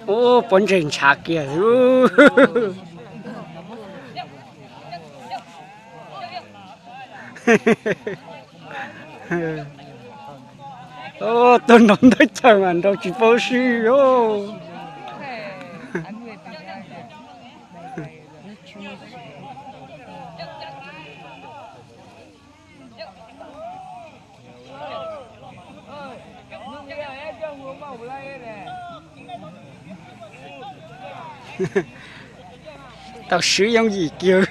ô bốn trình chả kia ô tôi nói tới chờ mà đâu chỉ vô sư ô tao sử dụng gì kiểu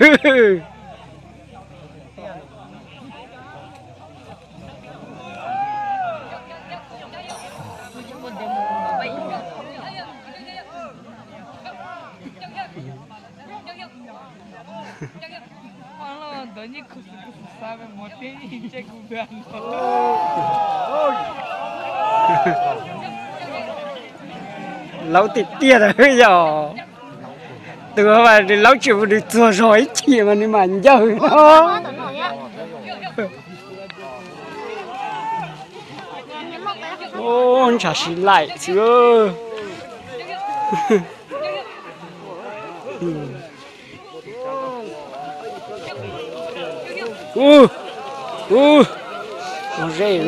lâu tiệt tiệt rồi giờ từ mà lâu chịu được thừa rồi chỉ mà đi mà giờ nó ô chả xin lại chưa nó rẻ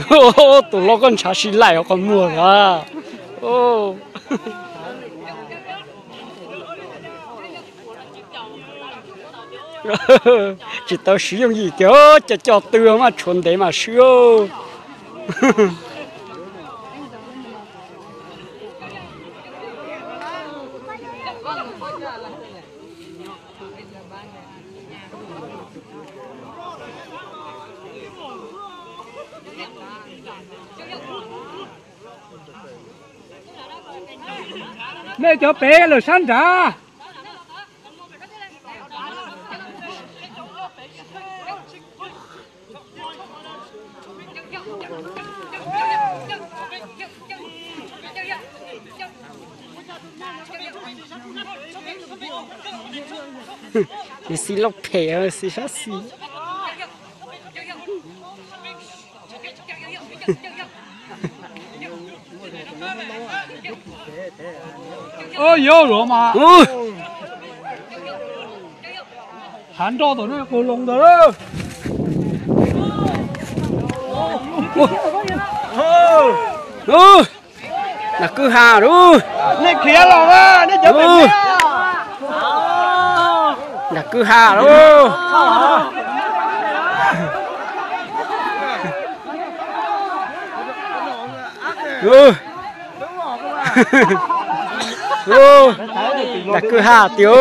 ô tụi nó con chả xin lại con mua à ô chỉ tao sử dụng gì kiểu cho từ mà chuẩn để mà sử dụng mẹ cho bé là san ra你是老皮啊，是啥事？哦，有了吗？嗯，看到的那个龙的了。ừ, là cứ hà đúng, Này kia lòng á, này chấm ừ, là cứ hà đúng, ừ, ừ, là cứ hà tiểu,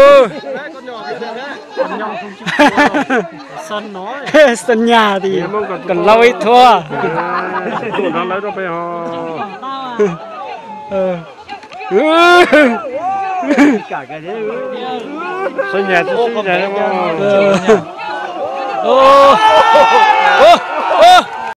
sân nhà thì còn lâu ít thua. Nó lấy nó về họ cả cái đấy. xây nhà chứ xây nhà đúng không? Ô